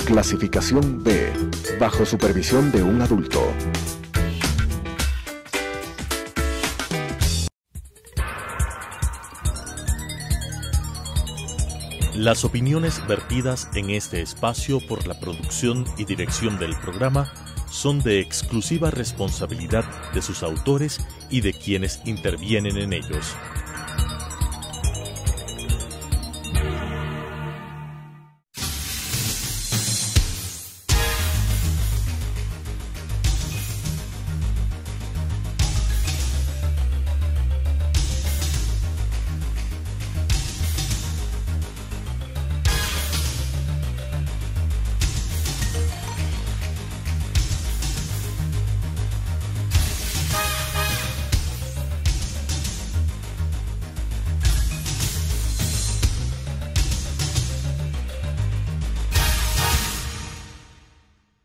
Clasificación B, bajo supervisión de un adulto. Las opiniones vertidas en este espacio por la producción y dirección del programa son de exclusiva responsabilidad de sus autores y de quienes intervienen en ellos.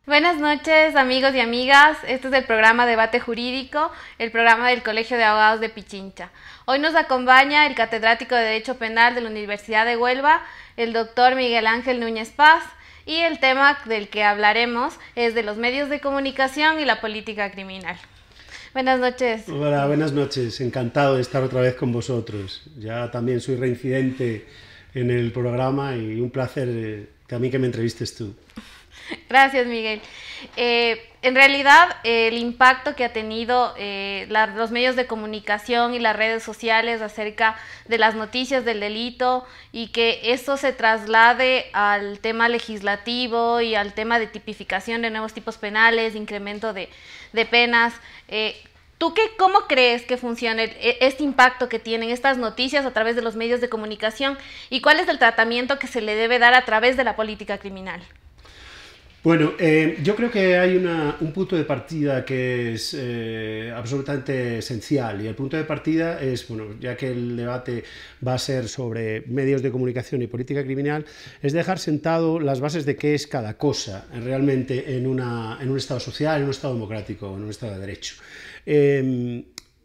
Buenas noches, amigos y amigas. Este es el programa Debate Jurídico, el programa del Colegio de Abogados de Pichincha. Hoy nos acompaña el catedrático de Derecho Penal de la Universidad de Huelva, el doctor Miguel Ángel Núñez Paz, y el tema del que hablaremos es de los medios de comunicación y la política criminal. Buenas noches. Hola, buenas noches. Encantado de estar otra vez con vosotros. Ya también soy reincidente en el programa y un placer también que me entrevistes tú. Gracias, Miguel. En realidad, el impacto que ha tenido los medios de comunicación y las redes sociales acerca de las noticias del delito y que esto se traslade al tema legislativo y al tema de tipificación de nuevos tipos penales, incremento de penas. ¿Tú cómo crees que funcione este impacto que tienen estas noticias a través de los medios de comunicación y cuál es el tratamiento que se le debe dar a través de la política criminal? Bueno, yo creo que hay un punto de partida que es absolutamente esencial, y el punto de partida es, bueno, ya que el debate va a ser sobre medios de comunicación y política criminal, es dejar sentado las bases de qué es cada cosa realmente en un Estado social, en un Estado democrático, en un Estado de derecho.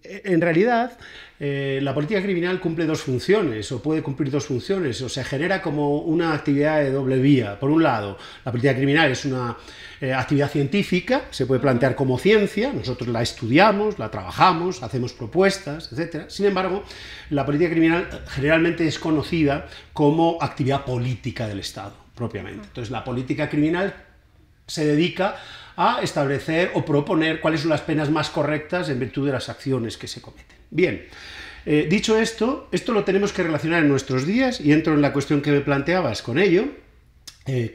En realidad, la política criminal cumple dos funciones, o puede cumplir dos funciones, o se genera como una actividad de doble vía. Por un lado, la política criminal es una actividad científica, se puede plantear como ciencia, nosotros la estudiamos, la trabajamos, hacemos propuestas, etc. Sin embargo, la política criminal generalmente es conocida como actividad política del Estado, propiamente. Entonces, la política criminal se dedica a establecer o proponer cuáles son las penas más correctas en virtud de las acciones que se cometen. Bien, dicho esto lo tenemos que relacionar en nuestros días, y entro en la cuestión que me planteabas con ello,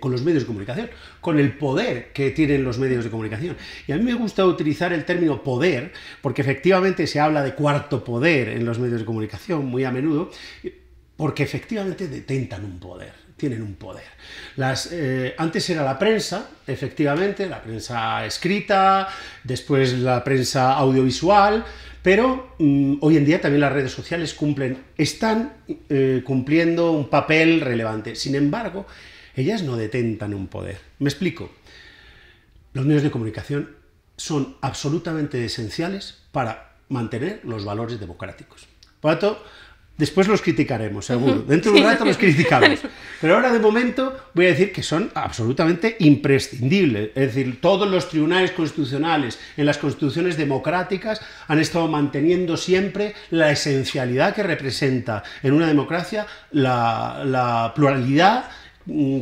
con los medios de comunicación, con el poder que tienen los medios de comunicación. Y a mí me gusta utilizar el término poder, porque efectivamente se habla de cuarto poder en los medios de comunicación muy a menudo, porque efectivamente detentan un poder. Tienen un poder. Antes era la prensa, efectivamente, la prensa escrita, después la prensa audiovisual, pero hoy en día también las redes sociales están cumpliendo un papel relevante. Sin embargo, ellas no detentan un poder. Me explico. Los medios de comunicación son absolutamente esenciales para mantener los valores democráticos. Por lo tanto, después los criticaremos, seguro. Dentro de un rato los criticamos. Pero ahora, de momento, voy a decir que son absolutamente imprescindibles. Es decir, todos los tribunales constitucionales en las constituciones democráticas han estado manteniendo siempre la esencialidad que representa en una democracia la pluralidad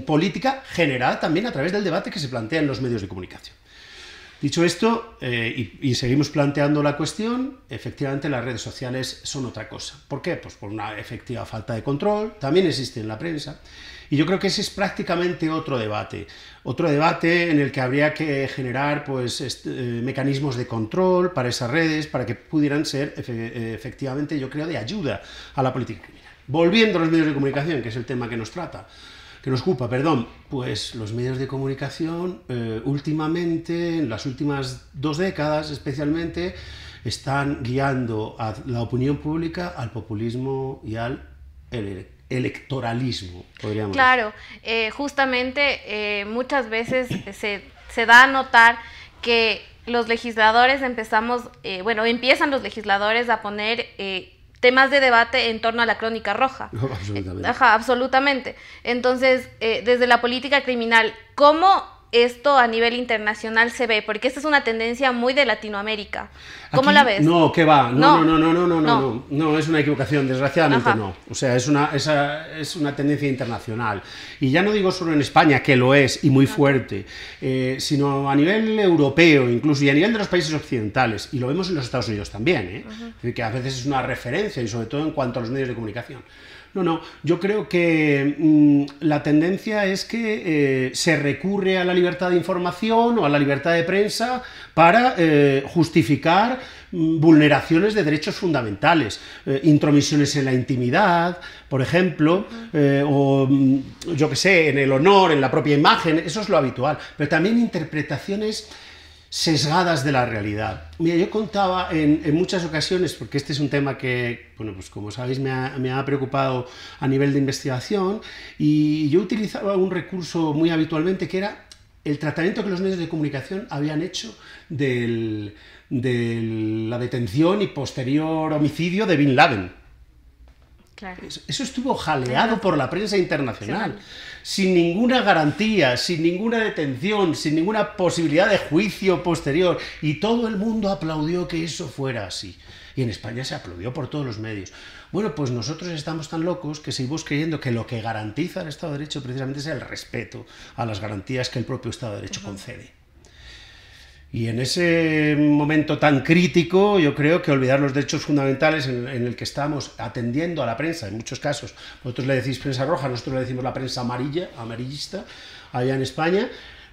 política generada también a través del debate que se plantea en los medios de comunicación. Dicho esto, y seguimos planteando la cuestión, efectivamente las redes sociales son otra cosa. ¿Por qué? Pues por una efectiva falta de control, también existe en la prensa, y yo creo que ese es prácticamente otro debate en el que habría que generar pues, mecanismos de control para esas redes, para que pudieran ser efectivamente, yo creo, de ayuda a la política criminal. Volviendo a los medios de comunicación, que es el tema que nos ocupa, pues los medios de comunicación últimamente, en las últimas 2 décadas especialmente, están guiando a la opinión pública al populismo y al electoralismo, podríamos decir. Claro, justamente muchas veces se da a notar que los legisladores empiezan los legisladores a poner temas de debate en torno a la crónica roja. No, absolutamente. Ajá, absolutamente. Entonces, desde la política criminal, ¿cómo esto a nivel internacional se ve? Porque esta es una tendencia muy de Latinoamérica. ¿Cómo Aquí, la ves? No, ¿qué va? No. No, es una equivocación, desgraciadamente. Ajá. No. O sea, es una tendencia internacional. Y ya no digo solo en España, que lo es, y muy fuerte, sino a nivel europeo incluso, y a nivel de los países occidentales, y lo vemos en los Estados Unidos también, Es decir, que a veces es una referencia, y sobre todo en cuanto a los medios de comunicación. No, yo creo que la tendencia es que se recurre a la libertad de información o a la libertad de prensa para justificar vulneraciones de derechos fundamentales, intromisiones en la intimidad, por ejemplo, o yo qué sé, en el honor, en la propia imagen, eso es lo habitual, pero también interpretaciones sesgadas de la realidad. Mira, yo contaba en muchas ocasiones, porque este es un tema que, bueno, pues como sabéis me ha preocupado a nivel de investigación, y yo utilizaba un recurso muy habitualmente que era el tratamiento que los medios de comunicación habían hecho de la detención y posterior homicidio de Bin Laden. Claro. Eso estuvo jaleado por la prensa internacional, sin ninguna garantía, sin ninguna detención, sin ninguna posibilidad de juicio posterior, y todo el mundo aplaudió que eso fuera así. Y en España se aplaudió por todos los medios. Bueno, pues nosotros estamos tan locos que seguimos creyendo que lo que garantiza el Estado de Derecho precisamente es el respeto a las garantías que el propio Estado de Derecho concede. Y en ese momento tan crítico, yo creo que olvidar los derechos fundamentales en el que estamos atendiendo a la prensa, en muchos casos, vosotros le decís prensa roja, nosotros le decimos la prensa amarillista, allá en España,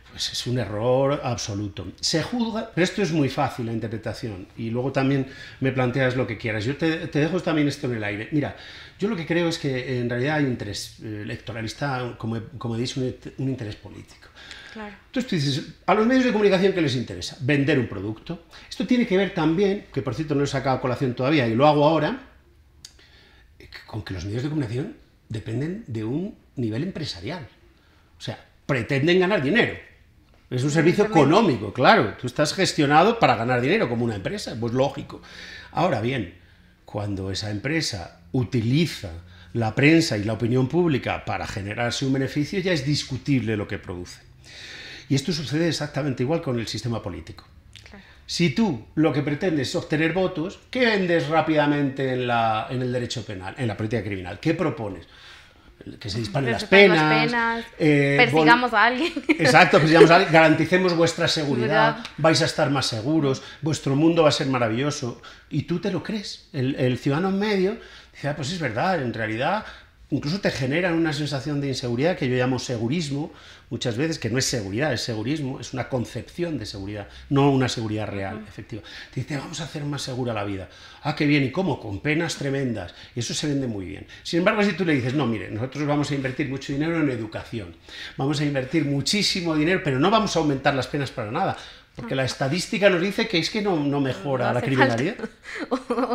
pues es un error absoluto. Se juzga, pero esto es muy fácil, la interpretación, y luego también me planteas lo que quieras. Yo te dejo también esto en el aire. Mira, yo lo que creo es que en realidad hay un interés electoralista, como dices, un interés político. Claro. Entonces tú dices, a los medios de comunicación, ¿qué les interesa? Vender un producto. Esto tiene que ver también, que por cierto no he sacado a colación todavía y lo hago ahora, con que los medios de comunicación dependen de un nivel empresarial. O sea, pretenden ganar dinero. Es un servicio económico, claro. Tú estás gestionado para ganar dinero como una empresa, pues lógico. Ahora bien, cuando esa empresa utiliza la prensa y la opinión pública para generarse un beneficio, ya es discutible lo que produce. Y esto sucede exactamente igual con el sistema político. Claro. Si tú lo que pretendes es obtener votos, ¿qué vendes rápidamente en el derecho penal, en la política criminal? ¿Qué propones? Que se disparen las penas, persigamos a alguien. Exacto, persigamos a alguien, garanticemos vuestra seguridad, vais a estar más seguros, vuestro mundo va a ser maravilloso. Y tú te lo crees. El ciudadano en medio dice, pues es verdad, en realidad incluso te generan una sensación de inseguridad que yo llamo segurismo, muchas veces, que no es seguridad, es segurismo, es una concepción de seguridad, no una seguridad real, efectiva. Te dice, vamos a hacer más segura la vida. Ah, qué bien, ¿y cómo? Con penas tremendas. Y eso se vende muy bien. Sin embargo, si tú le dices, no, mire, nosotros vamos a invertir mucho dinero en educación, vamos a invertir muchísimo dinero, pero no vamos a aumentar las penas para nada, porque la estadística nos dice que es que no mejora la criminalidad.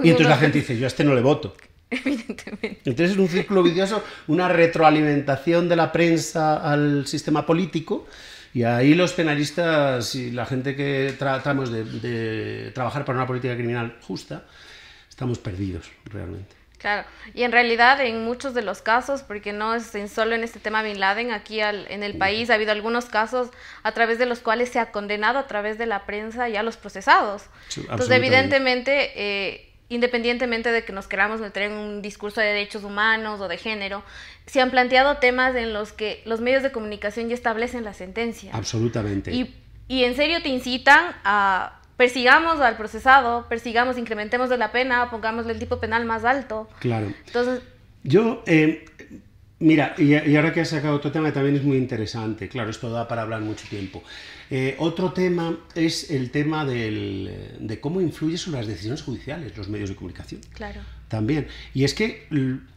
Y entonces la gente dice, yo a este no le voto. Evidentemente. Entonces es un círculo vicioso, una retroalimentación de la prensa al sistema político, y ahí los penalistas y la gente que tratamos de trabajar para una política criminal justa, estamos perdidos realmente. Claro, y en realidad en muchos de los casos, porque no es solo en este tema Bin Laden, aquí en el país ha habido algunos casos a través de los cuales se ha condenado a través de la prensa ya a los procesados. Sí, entonces evidentemente independientemente de que nos queramos meter en un discurso de derechos humanos o de género, se han planteado temas en los que los medios de comunicación ya establecen la sentencia. Absolutamente. Y en serio te incitan a persigamos al procesado, incrementemos de la pena, pongámosle el tipo penal más alto. Claro. Entonces, yo, mira, y ahora que has sacado otro tema también es muy interesante, claro, esto da para hablar mucho tiempo. Otro tema es el tema de cómo influye sobre las decisiones judiciales los medios de comunicación. Claro. También. Y es que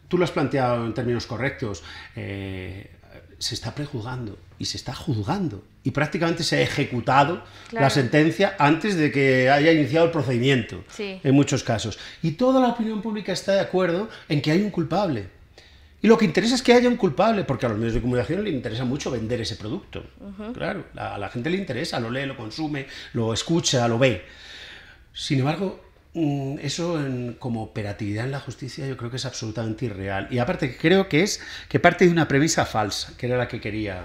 tú lo has planteado en términos correctos, se está prejuzgando y se está juzgando y prácticamente se ha ejecutado la sentencia antes de que haya iniciado el procedimiento, en muchos casos. Y toda la opinión pública está de acuerdo en que hay un culpable. Y lo que interesa es que haya un culpable, porque a los medios de comunicación les interesa mucho vender ese producto. Claro, a la gente le interesa, lo lee, lo consume, lo escucha, lo ve. Sin embargo, Eso como operatividad en la justicia yo creo que es absolutamente irreal. Y aparte creo que parte de una premisa falsa, que era la que quería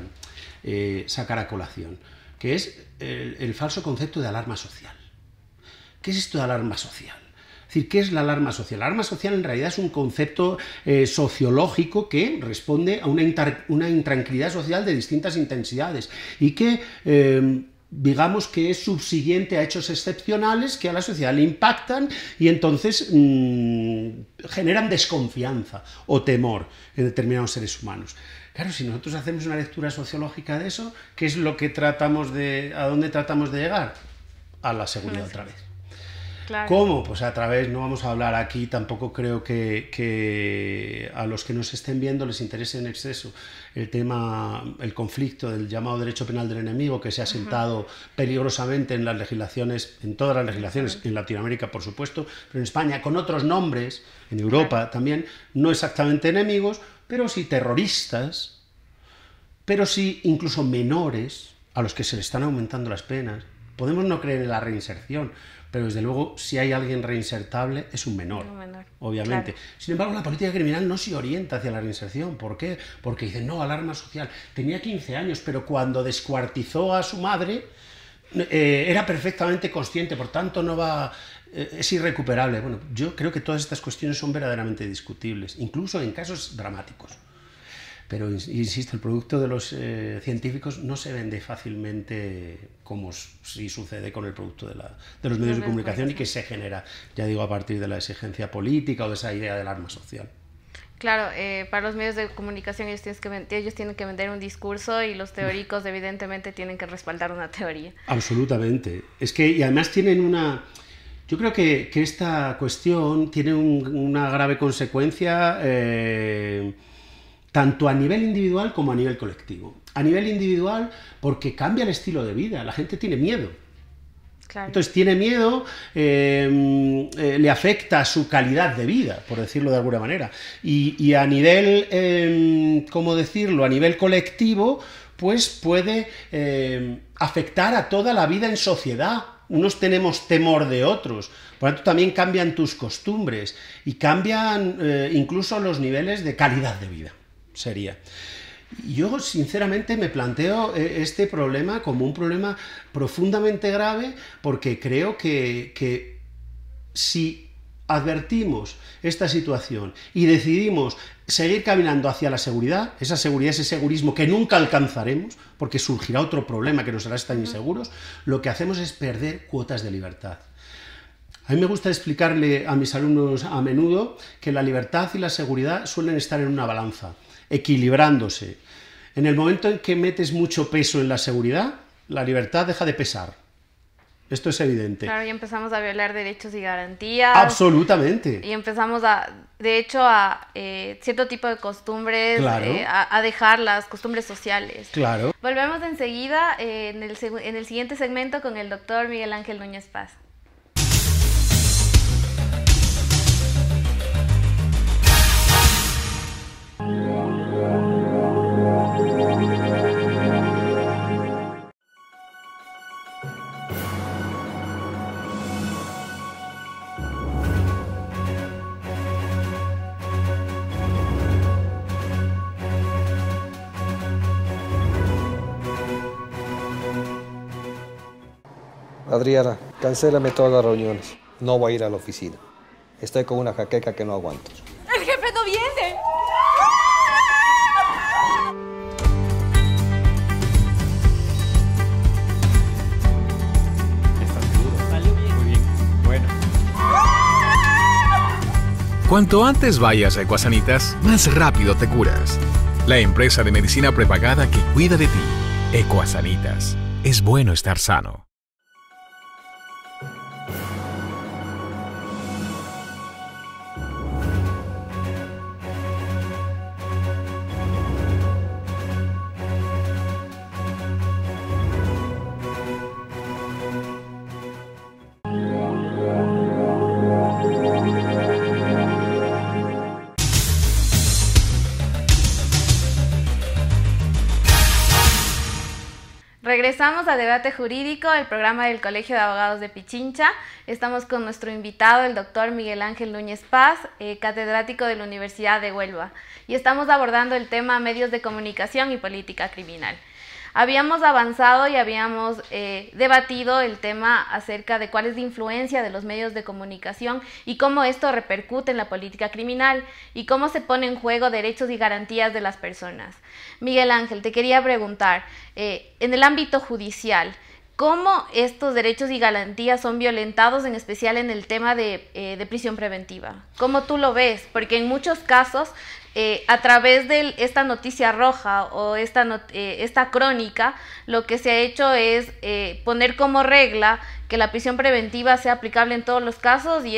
sacar a colación, que es el falso concepto de alarma social. ¿Qué es esto de alarma social? Es decir, ¿qué es la alarma social? La alarma social en realidad es un concepto sociológico que responde a una intranquilidad social de distintas intensidades y que digamos que es subsiguiente a hechos excepcionales que a la sociedad le impactan y entonces generan desconfianza o temor en determinados seres humanos. Claro, si nosotros hacemos una lectura sociológica de eso, ¿qué es lo que ¿a dónde tratamos de llegar? A la seguridad otra vez. Claro. ¿Cómo? Pues a través, no vamos a hablar aquí, tampoco creo que a los que nos estén viendo les interese en exceso el conflicto del llamado derecho penal del enemigo, que se ha sentado peligrosamente en las legislaciones, en todas las legislaciones, en Latinoamérica por supuesto, pero en España con otros nombres, en Europa también, no exactamente enemigos, pero sí terroristas, pero sí incluso menores a los que se le están aumentando las penas. Podemos no creer en la reinserción, pero desde luego si hay alguien reinsertable es un menor, obviamente. Claro. Sin embargo, la política criminal no se orienta hacia la reinserción. ¿Por qué? Porque dicen, no, alarma social. Tenía 15 años, pero cuando descuartizó a su madre era perfectamente consciente, por tanto no va... es irrecuperable. Bueno, yo creo que todas estas cuestiones son verdaderamente discutibles, incluso en casos dramáticos. Pero, insisto, el producto de los científicos no se vende fácilmente como sí sucede con el producto de los medios de comunicación y que se genera, ya digo, a partir de la exigencia política o de esa idea del arma social. Claro, para los medios de comunicación ellos tienen que vender un discurso y los teóricos evidentemente tienen que respaldar una teoría. Absolutamente. Es que, y además tienen una... Yo creo que esta cuestión tiene una grave consecuencia... tanto a nivel individual como a nivel colectivo. A nivel individual, porque cambia el estilo de vida, la gente tiene miedo. Claro. Entonces tiene miedo, le afecta su calidad de vida, por decirlo de alguna manera. Y a nivel, ¿cómo decirlo? A nivel colectivo, pues puede afectar a toda la vida en sociedad. Unos tenemos temor de otros, por lo tanto también cambian tus costumbres y cambian incluso los niveles de calidad de vida. Sería. Yo sinceramente me planteo este problema como un problema profundamente grave porque creo que si advertimos esta situación y decidimos seguir caminando hacia la seguridad, esa seguridad, ese segurismo que nunca alcanzaremos porque surgirá otro problema que nos hará estar inseguros, lo que hacemos es perder cuotas de libertad. A mí me gusta explicarle a mis alumnos a menudo que la libertad y la seguridad suelen estar en una balanza, equilibrándose. En el momento en que metes mucho peso en la seguridad, la libertad deja de pesar. Esto es evidente. Claro, y empezamos a violar derechos y garantías. Absolutamente. Y empezamos de hecho, a cierto tipo de costumbres, claro. A dejar las costumbres sociales. Claro. Volvemos enseguida en el siguiente segmento con el doctor Miguel Ángel Núñez Paz. Adriana, cancélame todas las reuniones. No voy a ir a la oficina. Estoy con una jaqueca que no aguanto. ¡El jefe no viene! ¿Estás seguro? Salió bien. Muy bien. Bueno. Cuanto antes vayas a Ecuasanitas, más rápido te curas. La empresa de medicina prepagada que cuida de ti. Ecuasanitas. Es bueno estar sano. Regresamos a Debate Jurídico, el programa del Colegio de Abogados de Pichincha. Estamos con nuestro invitado, el doctor Miguel Ángel Núñez Paz, catedrático de la Universidad de Huelva. Y estamos abordando el tema medios de comunicación y política criminal. Habíamos avanzado y habíamos debatido el tema acerca de cuál es la influencia de los medios de comunicación y cómo esto repercute en la política criminal y cómo se pone en juego derechos y garantías de las personas. Miguel Ángel, te quería preguntar, en el ámbito judicial, ¿cómo estos derechos y garantías son violentados, en especial en el tema de prisión preventiva? ¿Cómo tú lo ves? Porque en muchos casos, a través de esta noticia roja o esta crónica, lo que se ha hecho es poner como regla que la prisión preventiva sea aplicable en todos los casos y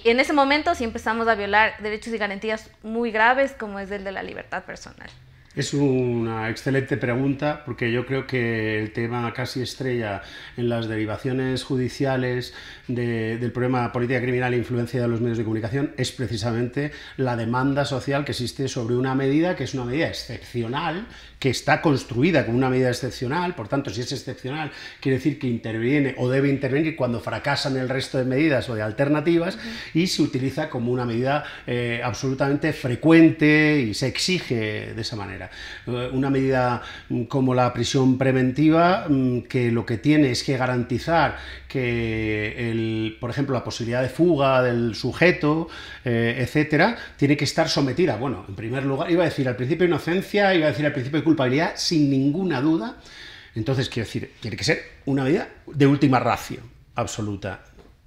en ese momento sí empezamos a violar derechos y garantías muy graves, como es el de la libertad personal. Es una excelente pregunta, porque yo creo que el tema casi estrella en las derivaciones judiciales del problema de política criminal e influencia de los medios de comunicación es precisamente la demanda social que existe sobre una medida que es una medida excepcional, que está construida como una medida excepcional. Por tanto, si es excepcional, quiere decir que interviene o debe intervenir cuando fracasan el resto de medidas o de alternativas, y se utiliza como una medida absolutamente frecuente y se exige de esa manera. Una medida como la prisión preventiva, que lo que tiene es que garantizar que, por ejemplo, la posibilidad de fuga del sujeto, etcétera, tiene que estar sometida, bueno, en primer lugar, iba a decir al principio de inocencia, iba a decir al principio de culpabilidad, sin ninguna duda. Entonces, quiero decir, tiene que ser una medida de última ratio, absoluta,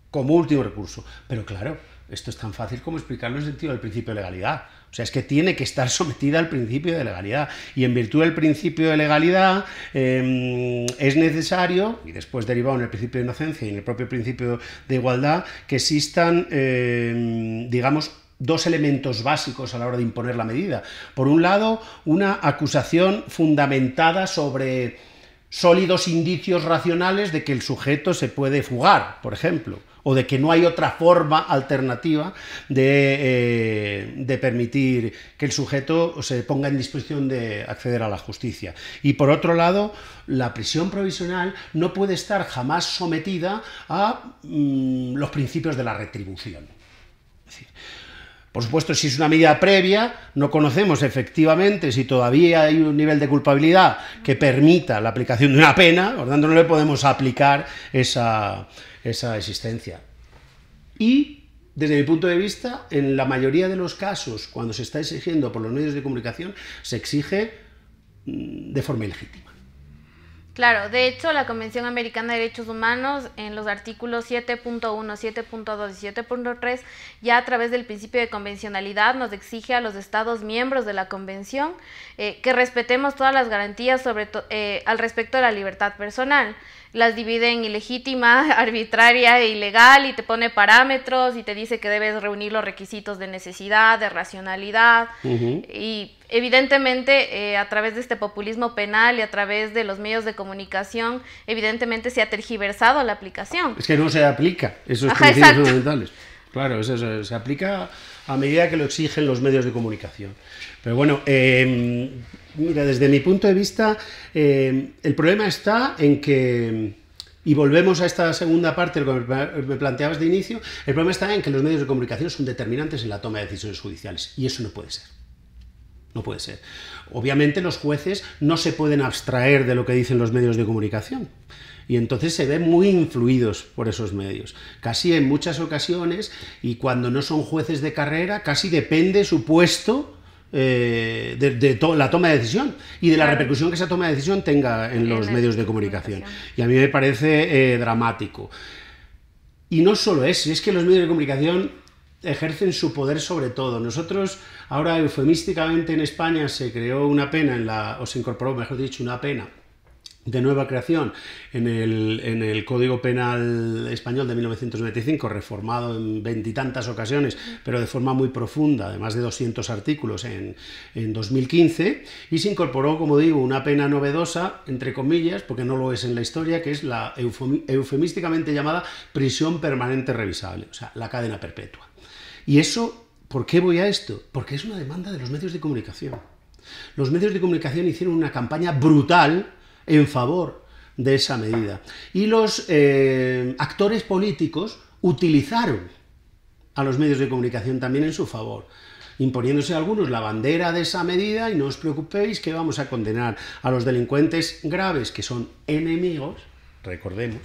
como último recurso. Pero claro, esto es tan fácil como explicarlo en el sentido del principio de legalidad. O sea, es que tiene que estar sometida al principio de legalidad. Y en virtud del principio de legalidad es necesario, y después derivado en el principio de inocencia y en el propio principio de igualdad, que existan, digamos, dos elementos básicos a la hora de imponer la medida. Por un lado, una acusación fundamentada sobre sólidos indicios racionales de que el sujeto se puede fugar, por ejemplo, o de que no hay otra forma alternativa de permitir que el sujeto se ponga en disposición de acceder a la justicia. Y por otro lado, la prisión provisional no puede estar jamás sometida a los principios de la retribución. Es decir, por supuesto, si es una medida previa, no conocemos efectivamente si todavía hay un nivel de culpabilidad que permita la aplicación de una pena, por lo tanto no le podemos aplicar esa existencia. Y, desde mi punto de vista, en la mayoría de los casos, cuando se está exigiendo por los medios de comunicación, se exige de forma ilegítima. Claro, de hecho, la Convención Americana de Derechos Humanos, en los artículos 7.1, 7.2 y 7.3, ya a través del principio de convencionalidad nos exige a los Estados miembros de la Convención que respetemos todas las garantías al respecto de la libertad personal. Las divide en ilegítima, arbitraria e ilegal, y te pone parámetros y te dice que debes reunir los requisitos de necesidad, de racionalidad, y evidentemente a través de este populismo penal y a través de los medios de comunicación, evidentemente se ha tergiversado la aplicación. Es que no se aplica esos principios fundamentales. Claro, eso se aplica a medida que lo exigen los medios de comunicación. Pero bueno, mira, desde mi punto de vista, el problema está en que, y volvemos a esta segunda parte, lo que me planteabas de inicio, el problema está en que los medios de comunicación son determinantes en la toma de decisiones judiciales, y eso no puede ser. No puede ser. Obviamente los jueces no se pueden abstraer de lo que dicen los medios de comunicación, y entonces se ven muy influidos por esos medios. Casi en muchas ocasiones, y cuando no son jueces de carrera, casi depende su puesto de la toma de decisión y de la repercusión que esa toma de decisión tenga en los medios de comunicación. Y a mí me parece dramático. Y no solo eso, es que los medios de comunicación ejercen su poder sobre todo. Nosotros, ahora eufemísticamente en España se creó una pena, o se incorporó, mejor dicho, una pena de nueva creación en el Código Penal Español de 1995, reformado en 20 y tantas ocasiones, pero de forma muy profunda, de más de 200 artículos en 2015, y se incorporó, como digo, una pena novedosa, entre comillas, porque no lo es en la historia, que es la eufemísticamente llamada prisión permanente revisable, o sea, la cadena perpetua. Y eso, ¿por qué voy a esto? Porque es una demanda de los medios de comunicación. Los medios de comunicación hicieron una campaña brutal en favor de esa medida. Y los actores políticos utilizaron a los medios de comunicación también en su favor, imponiéndose algunos la bandera de esa medida, y no os preocupéis que vamos a condenar a los delincuentes graves, que son enemigos, recordemos,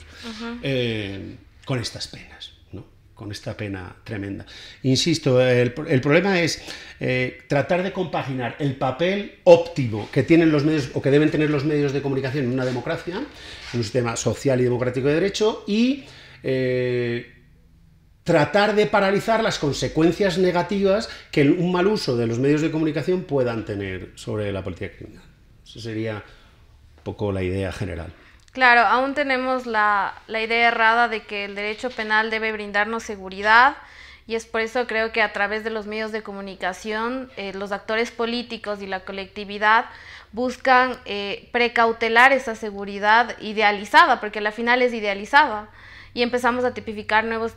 con estas penas, ¿no? Con esta pena tremenda. Insisto, el problema es tratar de compaginar el papel óptimo que tienen los medios, o que deben tener los medios de comunicación en una democracia, en un sistema social y democrático de derecho, y tratar de paralizar las consecuencias negativas que un mal uso de los medios de comunicación puedan tener sobre la política criminal. Esa sería un poco la idea general. Claro, aún tenemos la idea errada de que el derecho penal debe brindarnos seguridad, y es por eso creo que a través de los medios de comunicación los actores políticos y la colectividad buscan precautelar esa seguridad idealizada, porque al final es idealizada, y empezamos a tipificar nuevos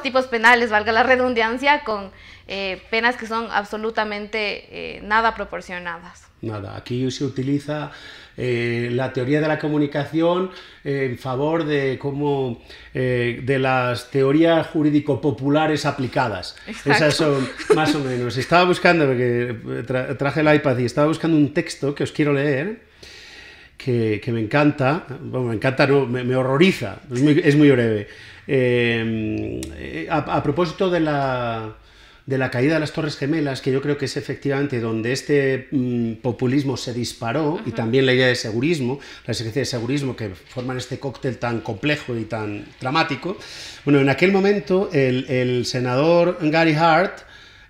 tipos penales, valga la redundancia, con penas que son absolutamente nada proporcionadas. Nada, aquí se utiliza la teoría de la comunicación en favor de cómo de las teorías jurídico-populares aplicadas. Exacto. Esas son más o menos. Estaba buscando, porque traje el iPad y estaba buscando un texto que os quiero leer, que me encanta, bueno, me encanta, no, me horroriza, es muy breve. A propósito de la caída de las Torres Gemelas, que yo creo que es efectivamente donde este populismo se disparó, y también la idea de segurismo, la exigencia de segurismo, que forman este cóctel tan complejo y tan dramático. Bueno, en aquel momento el senador Gary Hart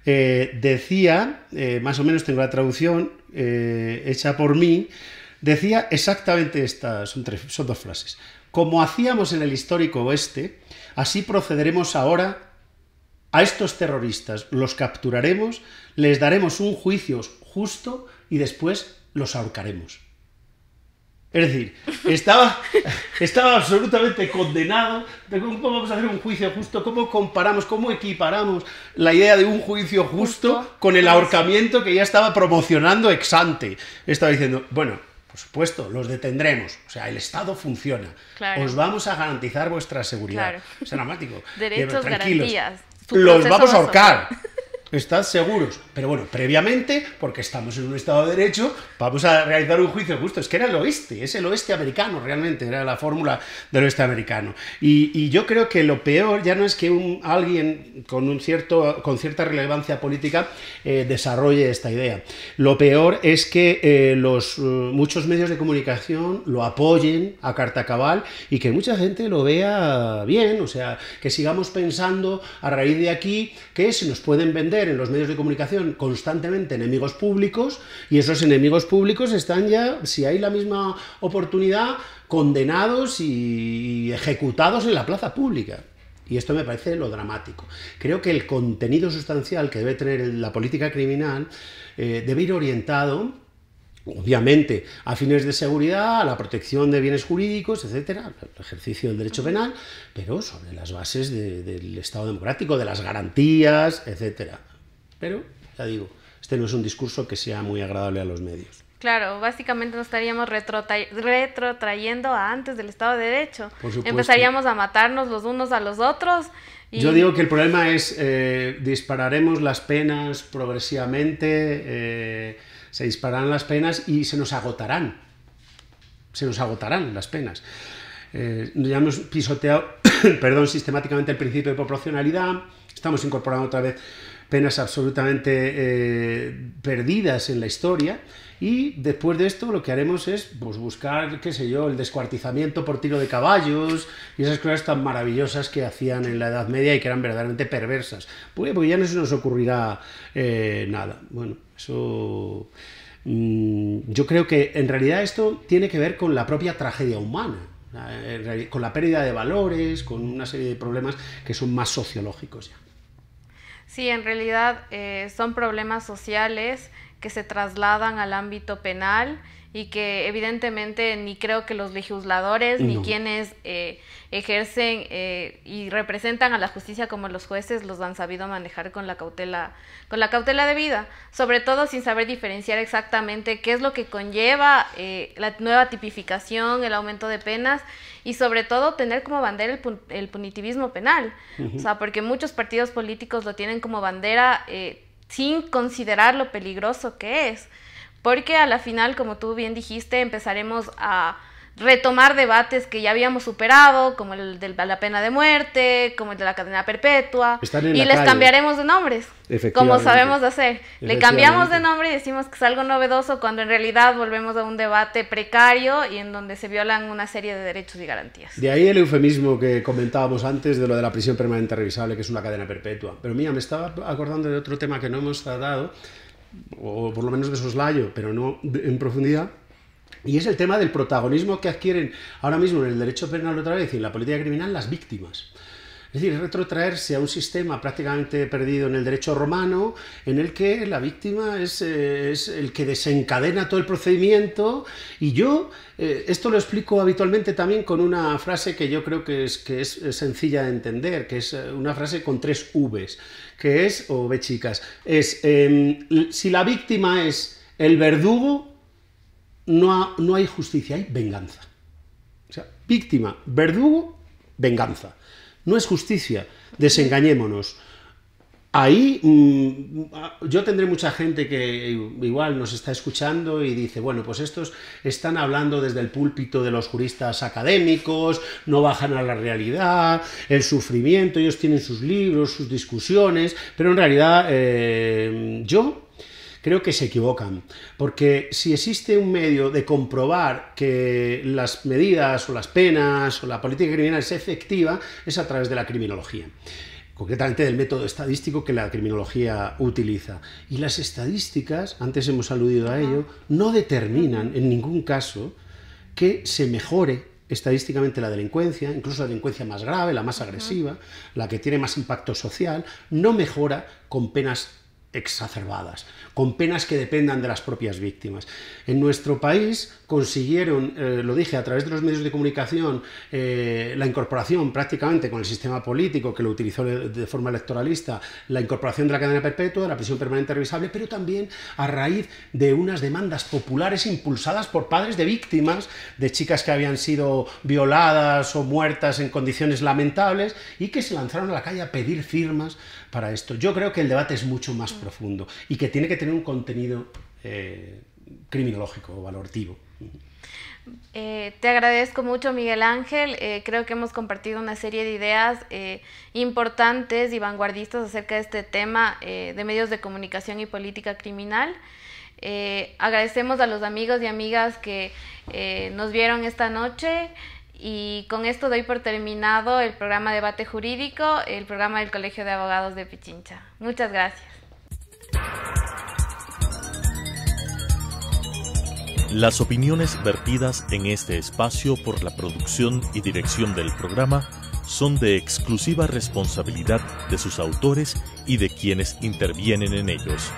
decía, más o menos tengo la traducción hecha por mí, decía exactamente estas, son dos frases: como hacíamos en el histórico oeste, así procederemos ahora a estos terroristas, los capturaremos, les daremos un juicio justo y después los ahorcaremos. Es decir, estaba absolutamente condenado de cómo vamos a hacer un juicio justo, cómo comparamos, cómo equiparamos la idea de un juicio justo con el ahorcamiento que ya estaba promocionando ex ante. Estaba diciendo, bueno, por supuesto, los detendremos, o sea, el Estado funciona, claro, os vamos a garantizar vuestra seguridad, claro, es dramático, derechos, garantías, los vamos a ahorcar, estad seguros, pero bueno, previamente, porque estamos en un Estado de Derecho, vamos a realizar un juicio justo. Es que era el oeste, es el oeste americano, realmente, era la fórmula del oeste americano. Y yo creo que lo peor ya no es que alguien con cierta relevancia política desarrolle esta idea. Lo peor es que muchos medios de comunicación lo apoyen a carta cabal y que mucha gente lo vea bien, o sea, que sigamos pensando a raíz de aquí que se nos pueden vender en los medios de comunicación constantemente enemigos públicos, y esos enemigos públicos están ya, si hay la misma oportunidad, condenados y ejecutados en la plaza pública. Y esto me parece lo dramático. Creo que el contenido sustancial que debe tener la política criminal debe ir orientado, obviamente, a fines de seguridad, a la protección de bienes jurídicos, etcétera, el ejercicio del derecho penal, pero sobre las bases del Estado democrático, de las garantías, etcétera. Pero, ya digo, este no es un discurso que sea muy agradable a los medios. Claro, básicamente nos estaríamos retrotrayendo a antes del Estado de Derecho. Por supuesto. Empezaríamos a matarnos los unos a los otros. Yo digo que el problema es dispararemos las penas progresivamente, se dispararán las penas y se nos agotarán las penas. Ya hemos pisoteado sistemáticamente el principio de proporcionalidad, estamos incorporando otra vez penas absolutamente perdidas en la historia, y después de esto lo que haremos es pues, buscar, qué sé yo, el descuartizamiento por tiro de caballos y esas cosas tan maravillosas que hacían en la Edad Media y que eran verdaderamente perversas. Porque ya no se nos ocurrirá nada. Bueno, eso... yo creo que en realidad esto tiene que ver con la propia tragedia humana, con la pérdida de valores, con una serie de problemas que son más sociológicos ya. Sí, en realidad son problemas sociales que se trasladan al ámbito penal y que evidentemente ni creo que los legisladores ni quienes ejercen y representan a la justicia como los jueces los han sabido manejar con la cautela debida, sobre todo sin saber diferenciar exactamente qué es lo que conlleva la nueva tipificación, el aumento de penas y sobre todo tener como bandera el punitivismo penal, o sea, porque muchos partidos políticos lo tienen como bandera sin considerar lo peligroso que es. Porque a la final, como tú bien dijiste, empezaremos a retomar debates que ya habíamos superado, como el de la pena de muerte, como el de la cadena perpetua, y les cambiaremos de nombres, como sabemos hacer. Le cambiamos de nombre y decimos que es algo novedoso, cuando en realidad volvemos a un debate precario y en donde se violan una serie de derechos y garantías. De ahí el eufemismo que comentábamos antes de lo de la prisión permanente revisable, que es una cadena perpetua. Pero mira, me estaba acordando de otro tema que no hemos tratado, o por lo menos de soslayo, pero no en profundidad, y es el tema del protagonismo que adquieren ahora mismo en el derecho penal otra vez y en la política criminal las víctimas. Es decir, retrotraerse a un sistema prácticamente perdido en el derecho romano, en el que la víctima es el que desencadena todo el procedimiento, y yo esto lo explico habitualmente también con una frase que yo creo que es sencilla de entender, que es una frase con 3 Vs, que es, o B chicas, es si la víctima es el verdugo, no hay justicia, hay venganza. O sea, víctima, verdugo, venganza. No es justicia, desengañémonos. Ahí yo tendré mucha gente que igual nos está escuchando y dice, bueno, pues estos están hablando desde el púlpito de los juristas académicos, no bajan a la realidad, el sufrimiento, ellos tienen sus libros, sus discusiones, pero en realidad yo creo que se equivocan, porque si existe un medio de comprobar que las medidas o las penas o la política criminal es efectiva, es a través de la criminología, concretamente del método estadístico que la criminología utiliza. Y las estadísticas, antes hemos aludido a ello, no determinan en ningún caso que se mejore estadísticamente la delincuencia, incluso la delincuencia más grave, la más agresiva, la que tiene más impacto social, no mejora con penas exacerbadas, con penas que dependan de las propias víctimas. En nuestro país consiguieron, lo dije, a través de los medios de comunicación, la incorporación prácticamente con el sistema político que lo utilizó de forma electoralista, la incorporación de la cadena perpetua, de la prisión permanente revisable, pero también a raíz de unas demandas populares impulsadas por padres de víctimas, de chicas que habían sido violadas o muertas en condiciones lamentables y que se lanzaron a la calle a pedir firmas para esto. Yo creo que el debate es mucho más profundo y que tiene que tener un contenido criminológico o valorativo. Te agradezco mucho, Miguel Ángel. Creo que hemos compartido una serie de ideas importantes y vanguardistas acerca de este tema de medios de comunicación y política criminal. Agradecemos a los amigos y amigas que nos vieron esta noche. Y con esto doy por terminado el programa Debate Jurídico, el programa del Colegio de Abogados de Pichincha. Muchas gracias. Las opiniones vertidas en este espacio por la producción y dirección del programa son de exclusiva responsabilidad de sus autores y de quienes intervienen en ellos.